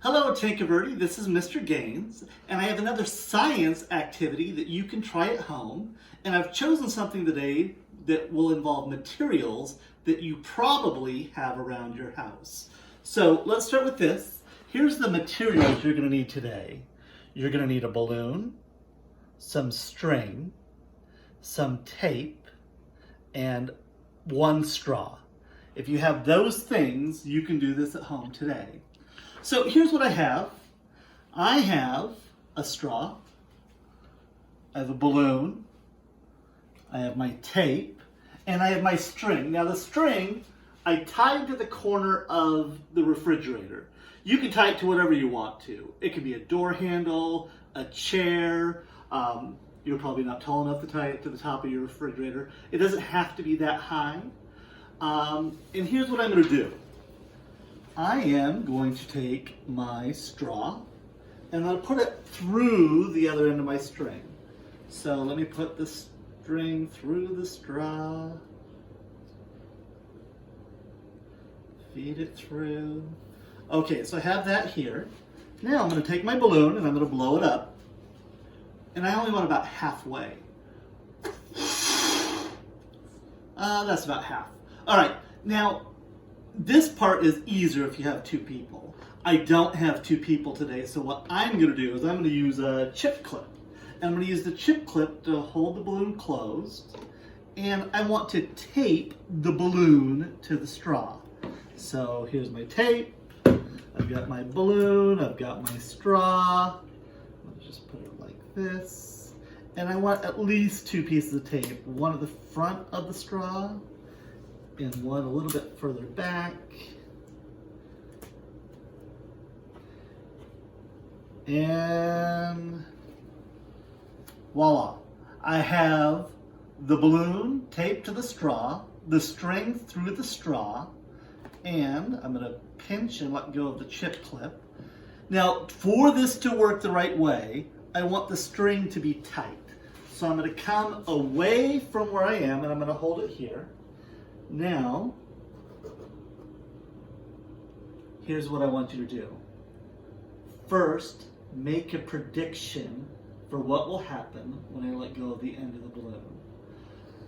Hello Tinkerverdi, this is Mr. Gaines, and I have another science activity that you can try at home. And I've chosen something today that will involve materials that you probably have around your house. So let's start with this. Here's the materials you're going to need today. You're going to need a balloon, some string, some tape, and one straw. If you have those things, you can do this at home today. So here's what I have. I have a straw, I have a balloon, I have my tape, and I have my string. Now the string, I tied to the corner of the refrigerator. You can tie it to whatever you want to. It could be a door handle, a chair. You're probably not tall enough to tie it to the top of your refrigerator. It doesn't have to be that high. And here's what I'm going to do. I am going to take my straw and I'll put it through the other end of my string. So let me put the string through the straw, feed it through. Okay, so I have that here. Now I'm going to take my balloon and I'm going to blow it up. And I only want about halfway. That's about half. All right, now this part is easier if you have two people. I don't have two people today, so what I'm going to do is I'm going to use a chip clip. And I'm going to use the chip clip to hold the balloon closed. And I want to tape the balloon to the straw. So here's my tape. I've got my balloon. I've got my straw. Let's just put it like this. And I want at least two pieces of tape. One at the front of the straw and one a little bit further back. And voila. I have the balloon taped to the straw, the string through the straw, and I'm going to pinch and let go of the chip clip. Now, for this to work the right way, I want the string to be tight. So I'm going to come away from where I am and I'm going to hold it here. Now, here's what I want you to do. First, make a prediction for what will happen when I let go of the end of the balloon.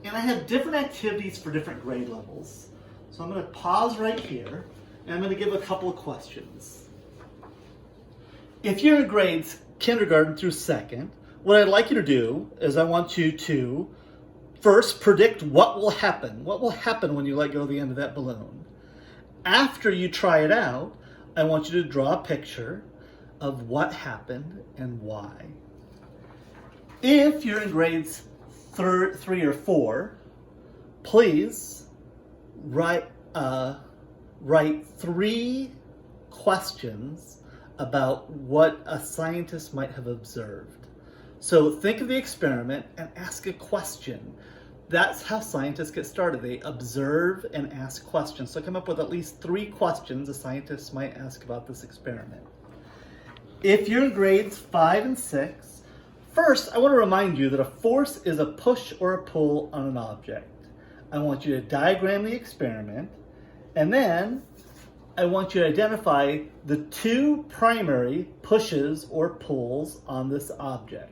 And I have different activities for different grade levels. So I'm going to pause right here and I'm going to give a couple of questions. If you're in grades kindergarten through second, what I'd like you to do is I want you to first predict what will happen. What will happen when you let go of the end of that balloon? After you try it out, I want you to draw a picture of what happened and why. If you're in grades 3 or 4, please write 3 questions about what a scientist might have observed. So think of the experiment and ask a question. That's how scientists get started. They observe and ask questions. So come up with at least 3 questions a scientist might ask about this experiment. If you're in grades 5 and 6, first I want to remind you that a force is a push or a pull on an object. I want you to diagram the experiment, and then I want you to identify the 2 primary pushes or pulls on this object.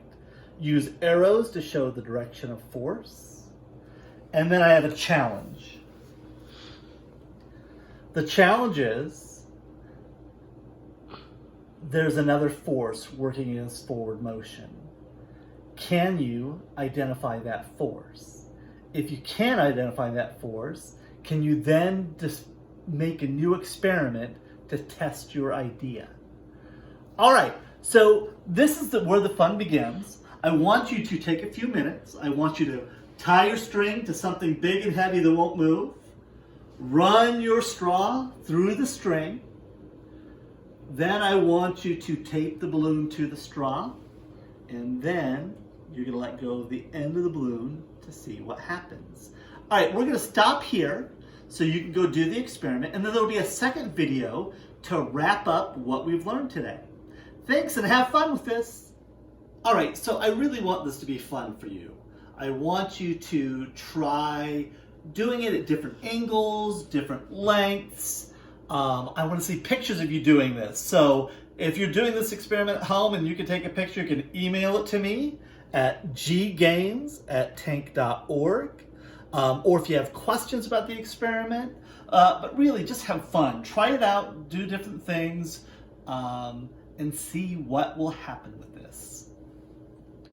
Use arrows to show the direction of force. And then I have a challenge. The challenge is there's another force working against forward motion. Can you identify that force? If you can identify that force, can you then just make a new experiment to test your idea? All right, so this is where the fun begins. I want you to take a few minutes. I want you to tie your string to something big and heavy that won't move. Run your straw through the string. Then I want you to tape the balloon to the straw. And then you're going to let go of the end of the balloon to see what happens. All right, we're going to stop here so you can go do the experiment. And then there'll be a second video to wrap up what we've learned today. Thanks and have fun with this. All right, so I really want this to be fun for you. I want you to try doing it at different angles, different lengths. I want to see pictures of you doing this. So If you're doing this experiment at home and you can take a picture, you can email it to me at ggaines@tank.org. Or if you have questions about the experiment, but really just have fun. Try it out, do different things, and see what will happen with this.